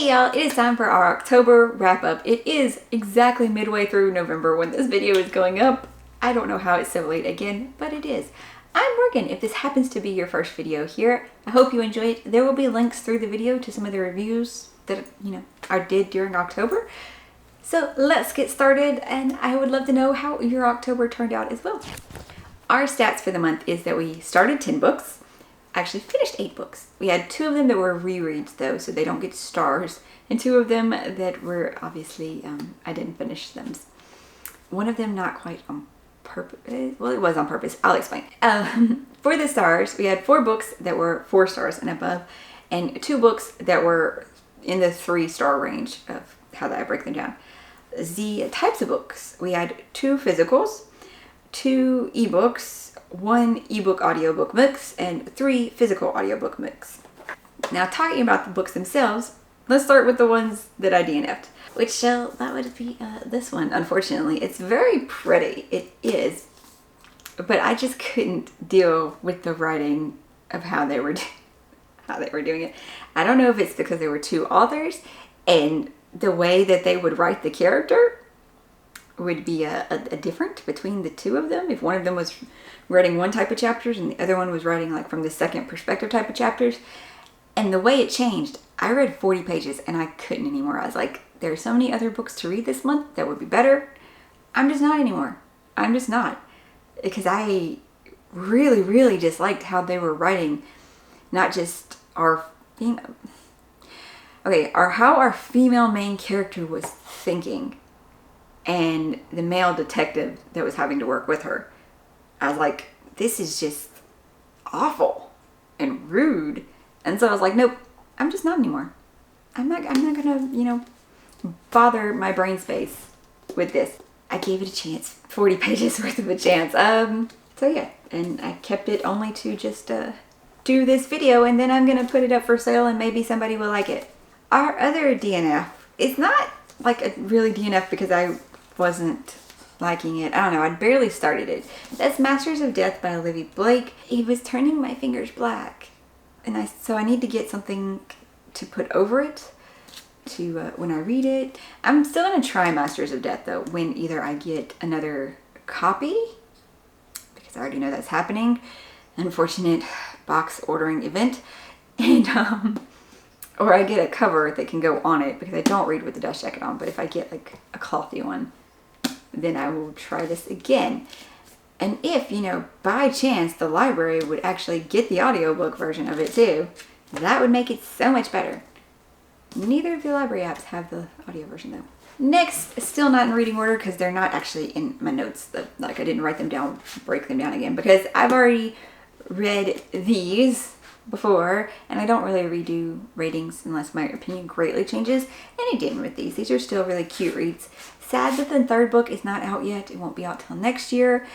Hey y'all, it is time for our October wrap up. It is exactly midway through November when this video is going up. I don't know how it's so late again, but it is. I'm Morgan. If this happens to be your first video here, I hope you enjoy it. There will be links through the video to some of the reviews that, I did during October. So let's get started, and I would love to know how your October turned out as well. Our stats for the month is that we started 10 books. Actually finished 8 books. We had 2 of them that were rereads though, so they don't get stars, and 2 of them that were obviously, I didn't finish them. One of them not quite on purpose. Well, it was on purpose. I'll explain. For the stars, we had 4 books that were 4 stars and above, and 2 books that were in the 3-star range of how I break them down. The types of books, we had 2 physicals, 2 ebooks, 1 ebook audiobook mix, and 3 physical audiobook mix. Now, talking about the books themselves, let's start with the ones that I DNF'd, which that would be this one. Unfortunately, it's very pretty. It is, but I just couldn't deal with the writing of how they were doing it. I don't know if it's because there were 2 authors and the way that they would write the character would be a different between the 2 of them. If one of them was writing one type of chapters and the other one was writing like from the second perspective type of chapters, and the way it changed, I read 40 pages and I couldn't anymore. I was like, there are so many other books to read this month that would be better. I'm just not anymore. I'm just not, because I really disliked how they were writing, not just how our female main character was thinking, and the male detective that was having to work with her. I was like, this is just awful and rude. And so I was like, nope, I'm just not anymore. I'm not gonna, bother my brain space with this. I gave it a chance, 40 pages worth of a chance. So yeah, and I kept it only to just do this video, and then I'm gonna put it up for sale and maybe somebody will like it. Our other DNF, it's not like a really DNF because I wasn't liking it. I don't know, I'd barely started it. That's Masters of Death by Olivia Blake. It was turning my fingers black, and so I need to get something to put over it to when I read it. I'm still gonna try Masters of Death though when either I get another copy, because I already know that's happening, unfortunate box ordering event, and or I get a cover that can go on it, because I don't read with the dust jacket on. But if I get like a clothy one, then I will try this again. And if, by chance the library would actually get the audiobook version of it too, that would make it so much better. Neither of the library apps have the audio version though. Next, still not in reading order because they're not actually in my notes. Like, I didn't write them down, break them down again, because I've already read these before, and I don't really redo ratings unless my opinion greatly changes, and I didn't with these. These are still really cute reads. Sad that the 3rd book is not out yet. It won't be out till next year,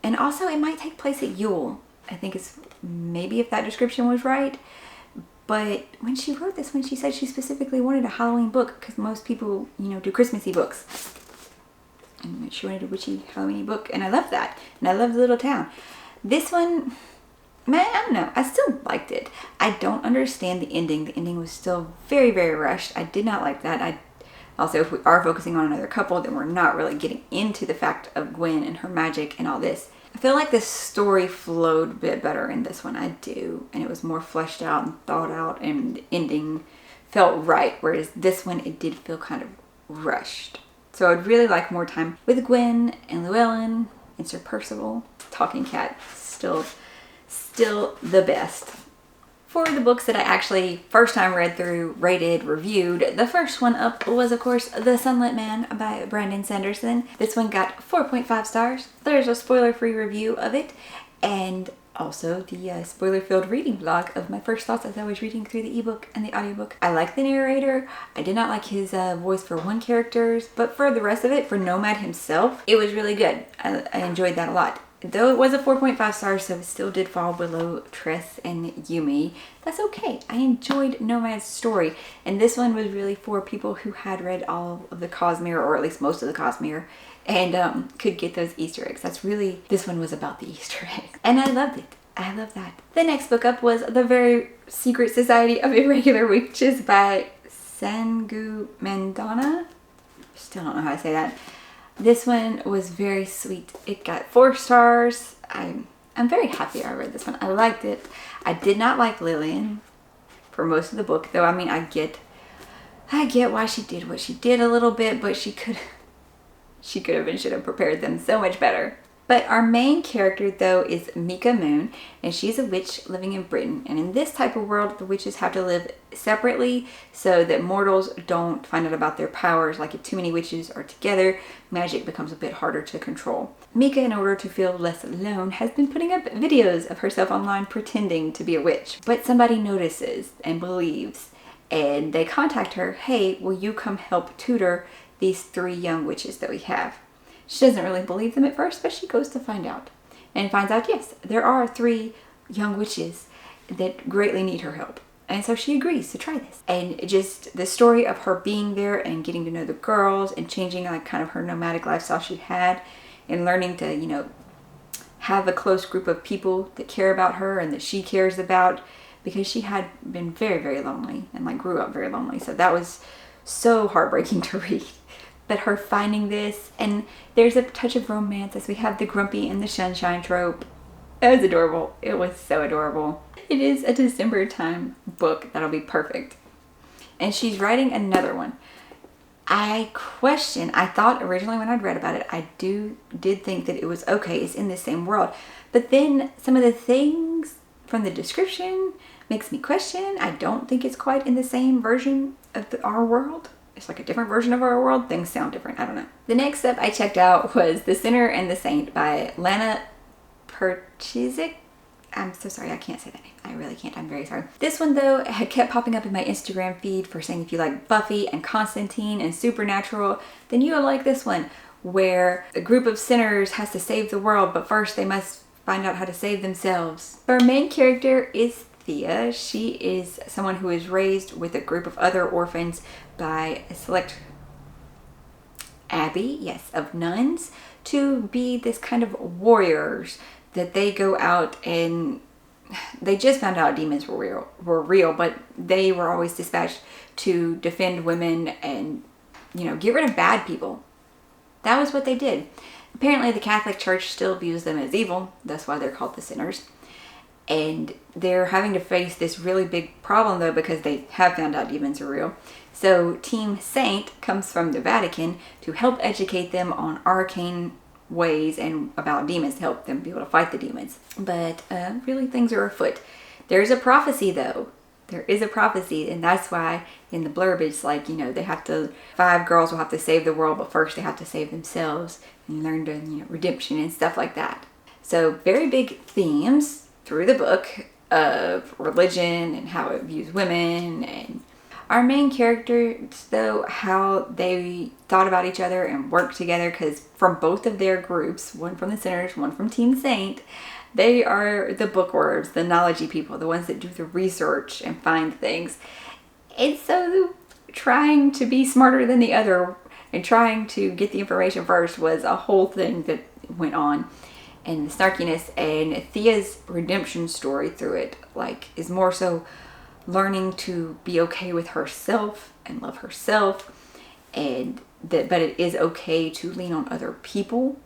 and also it might take place at Yule. I think it's maybe, if that description was right. But when she wrote this one, she said she specifically wanted a Halloween book, because most people, do Christmassy books, and she wanted a witchy Halloweeny book, and I love that, and I love the little town. This one, man, I don't know. I still liked it. I don't understand the ending. The ending was still very rushed. I did not like that. Also, if we are focusing on another couple, then we're not really getting into the fact of Gwen and her magic and all this. I feel like the story flowed a bit better in this one. I do. And it was more fleshed out and thought out, and the ending felt right. Whereas this one, it did feel kind of rushed. So I'd really like more time with Gwen and Llewellyn and Sir Percival. Talking Cat, still the best. For the books that I actually first time read through, rated, reviewed, the first one up was, of course, The Sunlit Man by Brandon Sanderson. This one got 4.5 stars. There's a spoiler-free review of it, and also the spoiler-filled reading blog of my first thoughts as I was reading through the ebook and the audiobook. I like the narrator. I did not like his voice for one character, but for the rest of it, for Nomad himself, it was really good. I enjoyed that a lot. Though it was a 4.5 stars, so it still did fall below Tress and Yumi. That's okay. I enjoyed Nomad's story, and this one was really for people who had read all of the Cosmere, or at least most of the Cosmere, and could get those Easter eggs. This one was about the Easter eggs, and I loved it. I love that. The next book up was The Very Secret Society of Irregular Witches by Sangumandana. Still don't know how to say that. This one was very sweet. It got 4 stars. I'm very happy I read this one. I liked it. I did not like Lillian for most of the book, though. I mean, I get why she did what she did a little bit, but she could have and should have prepared them so much better. But our main character, though, is Mika Moon, and she's a witch living in Britain. And in this type of world, the witches have to live separately so that mortals don't find out about their powers. Like if too many witches are together, magic becomes a bit harder to control. Mika, in order to feel less alone, has been putting up videos of herself online pretending to be a witch. But somebody notices and believes, and they contact her, hey, will you come help tutor these 3 young witches that we have? She doesn't really believe them at first, but she goes to find out. And finds out, yes, there are 3 young witches that greatly need her help. And so she agrees to try this. And just the story of her being there and getting to know the girls and changing like kind of her nomadic lifestyle she had and learning to, you know, have a close group of people that care about her and that she cares about, because she had been very, very lonely and like grew up very lonely. So that was so heartbreaking to read. But her finding this, and there's a touch of romance as we have the grumpy and the sunshine trope. It was adorable. It was so adorable. It is a December time book that'll be perfect. And she's writing another one. I thought originally when I'd read about it, I did think that it was okay, it's in the same world. But then some of the things from the description makes me question. I don't think it's quite in the same version of our world. It's like a different version of our world. Things sound different. I don't know. The next up I checked out was The Sinner and the Saint by Lana Perchizik. I'm so sorry. I can't say that name. I really can't. I'm very sorry. This one, though, had kept popping up in my Instagram feed for saying if you like Buffy and Constantine and Supernatural, then you'll like this one, where a group of sinners has to save the world, but first they must find out how to save themselves. Our main character is Thea. She is someone who is raised with a group of other orphans by a select abbey, yes, of nuns, to be this kind of warriors that they go out and they just found out demons were real, but they were always dispatched to defend women and, you know, get rid of bad people. That was what they did. Apparently the Catholic Church still views them as evil. That's why they're called the sinners. And they're having to face this really big problem, though, because they have found out demons are real. So Team Saint comes from the Vatican to help educate them on arcane ways and about demons, to help them be able to fight the demons. But really things are afoot. There's a prophecy, though. There is a prophecy, and that's why in the blurb it's like, you know, 5 girls will have to save the world, but first they have to save themselves and learn to, you know, redemption and stuff like that. So very big themes through the book of religion and how it views women, and our main characters, though, how they thought about each other and worked together, because from both of their groups, one from the Sinners, one from Team Saint, they are the bookworms, the knowledgey people, the ones that do the research and find things. And so trying to be smarter than the other and trying to get the information first was a whole thing that went on. And the snarkiness and Thea's redemption story through it, like, is more so learning to be okay with herself and love herself, and that, but it is okay to lean on other people,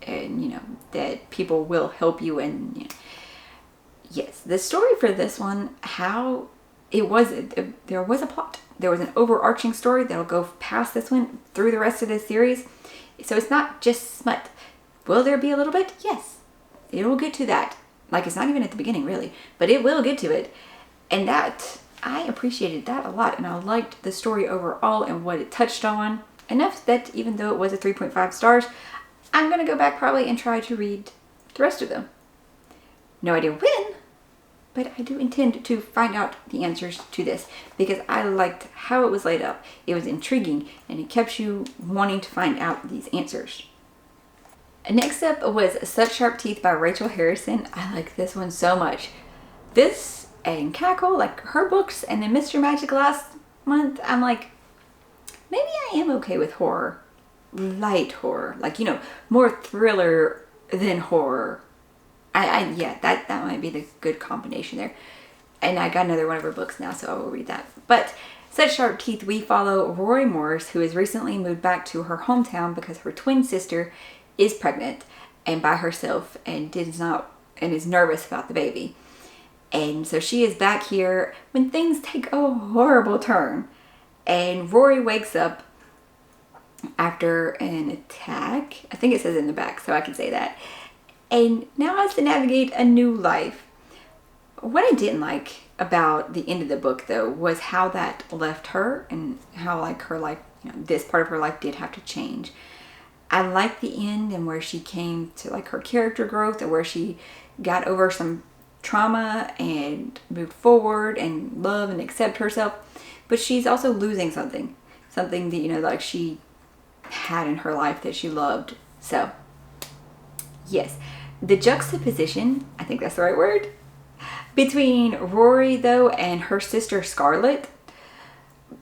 and, you know, that people will help you. And, you know, yes, the story for this one, how it was, there was a plot. There was an overarching story that'll go past this one through the rest of the series. So it's not just smut. Will there be a little bit? Yes. It will get to that. Like, it's not even at the beginning, really. But it will get to it. And that, I appreciated that a lot. And I liked the story overall and what it touched on. Enough that even though it was a 3.5 stars, I'm going to go back probably and try to read the rest of them. No idea when, but I do intend to find out the answers to this, because I liked how it was laid up. It was intriguing, and it kept you wanting to find out these answers. Next up was Such Sharp Teeth by Rachel Harrison. I like this one so much. This and Cackle, like her books, and then Mr. Magic last month, I'm like, maybe I am okay with horror. Light horror. Like, you know, more thriller than horror. Yeah, that might be the good combination there. And I got another one of her books now, so I will read that. But Such sharp teeth, we follow Rory Morris, who has recently moved back to her hometown because her twin sister is pregnant and by herself and is nervous about the baby. And so she is back here when things take a horrible turn. And Rory wakes up after an attack. I think it says in the back, so I can say that. And now has to navigate a new life. What I didn't like about the end of the book, though, was how that left her and how, like, her life, this part of her life did have to change. I liked the end and where she came to, like, her character growth and where she got over some trauma and moved forward and love and accept herself. But she's also losing something that, like, she had in her life that she loved. So, yes. The juxtaposition, I think that's the right word, between Rory, though, and her sister Scarlett,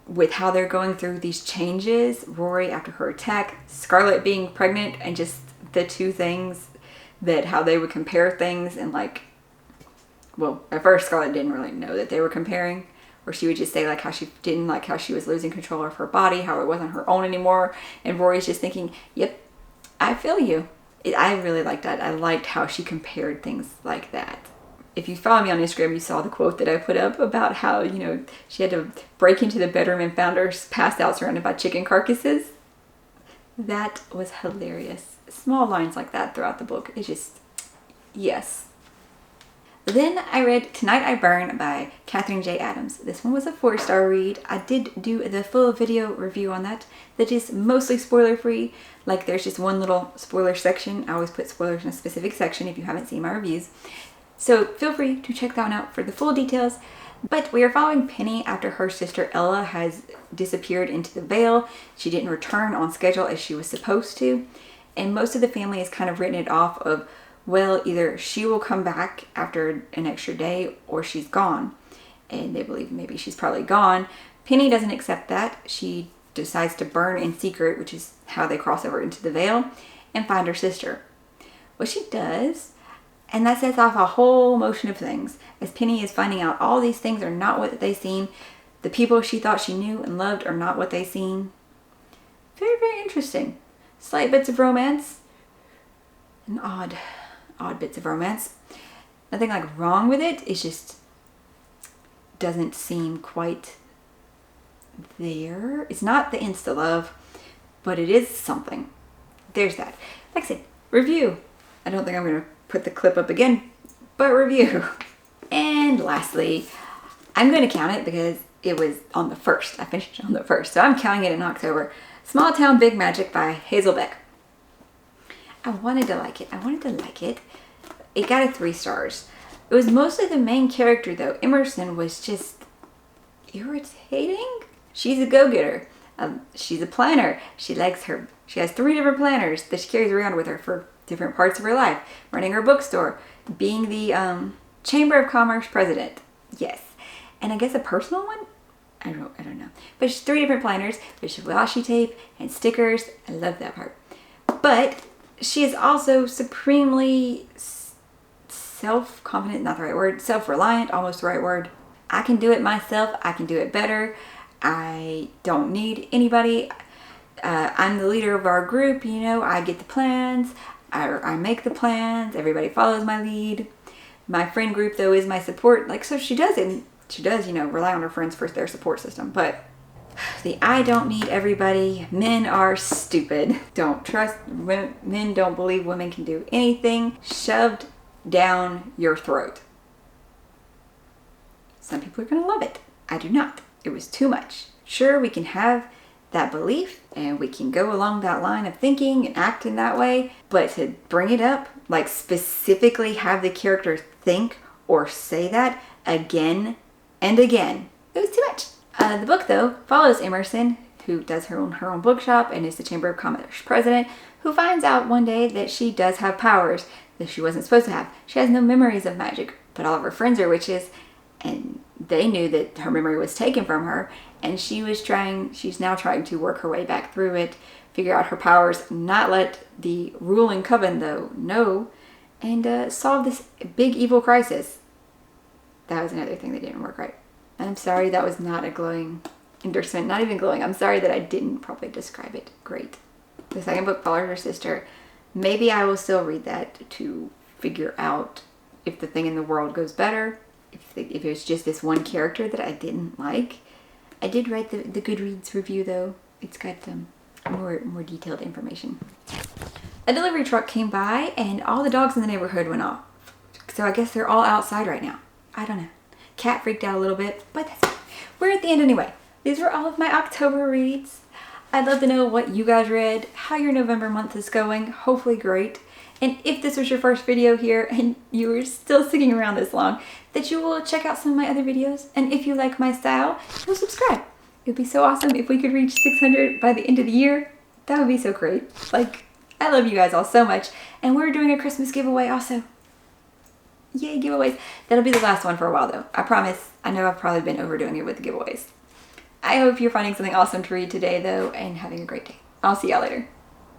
with how they're going through these changes, Rory after her attack, Scarlett being pregnant, and just the two things that how they would compare things, and like, well, at first Scarlett didn't really know that they were comparing, or she would just say like how she didn't like how she was losing control of her body, how it wasn't her own anymore, and Rory's just thinking, yep, I feel you. I really liked that. I liked how she compared things like that. If you follow me on Instagram, you saw the quote that I put up about how, she had to break into the bedroom and found her passed out surrounded by chicken carcasses. That was hilarious. Small lines like that throughout the book. It's just, yes. Then I read Tonight I Burn by Catherine J. Adams. This one was a 4-star read. I did do the full video review on that is mostly spoiler free. Like, there's just one little spoiler section. I always put spoilers in a specific section if you haven't seen my reviews. So feel free to check that one out for the full details. But we are following Penny after her sister Ella has disappeared into the Vale. She didn't return on schedule as she was supposed to. And most of the family has kind of written it off of, well, either she will come back after an extra day or she's gone. And they believe maybe she's probably gone. Penny doesn't accept that. She decides to burn in secret, which is how they cross over into the Vale, and find her sister. Well, she does. And that sets off a whole motion of things, as Penny is finding out all these things are not what they seem. The people she thought she knew and loved are not what they seem. Very, very interesting. Slight bits of romance. And odd bits of romance. Nothing like wrong with it. It just doesn't seem quite there. It's not the insta love, but it is something. There's that. Like I said, review. I don't think I'm going to put the clip up again, but review. And lastly, I'm going to count it because it was on the 1st. I finished it on the 1st, so I'm counting it in October. Small Town Big Magic by Hazel Beck. I wanted to like it. It got a 3 stars. It was mostly the main character, though. Emerson was just irritating. She's a go-getter. She's a planner. She has 3 different planners that she carries around with her for different parts of her life. Running her bookstore. Being the Chamber of Commerce president. Yes. And I guess a personal one? I don't know. But she's 3 different planners. There's washi tape and stickers. I love that part. But she is also supremely self-confident, not the right word, self-reliant, almost the right word. I can do it myself. I can do it better. I don't need anybody. I'm the leader of our group, I get the plans. I make the plans. Everybody follows my lead. My friend group, though, is my support. So she does it. She does, rely on her friends for their support system. But the I don't need everybody. Men are stupid. Don't trust women. Men don't believe women can do anything shoved down your throat. Some people are going to love it. I do not. It was too much. Sure, we can have that belief and we can go along that line of thinking and act in that way, but to bring it up, specifically have the character think or say that again and again, it was too much. The book, though, follows Emerson, who does her own bookshop and is the Chamber of Commerce president, who finds out one day that she does have powers that she wasn't supposed to have. She has no memories of magic, but all of her friends are witches, and they knew that her memory was taken from her, and she's now trying to work her way back through it, figure out her powers, not let the ruling coven, though, know, and solve this big evil crisis. That was another thing that didn't work right. I'm sorry, that was not a glowing endorsement, not even glowing. I'm sorry that I didn't probably describe it great. The second book follows her sister. Maybe I will still read that to figure out if the thing in the world goes better, if it's just this one character that I didn't like. I did write the Goodreads review though. It's got more detailed information. A delivery truck came by and all the dogs in the neighborhood went off. So I guess they're all outside right now. I don't know. Cat freaked out a little bit, but that's fine. We're at the end anyway. These were all of my October reads. I'd love to know what you guys read, how your November month is going, hopefully great. And if this was your first video here and you were still sticking around this long, that you will check out some of my other videos. And if you like my style, you'll subscribe. It would be so awesome if we could reach 600 by the end of the year. That would be so great. Like, I love you guys all so much. And we're doing a Christmas giveaway also. Yay, giveaways. That'll be the last one for a while though. I promise. I know I've probably been overdoing it with the giveaways. I hope you're finding something awesome to read today though and having a great day. I'll see y'all later.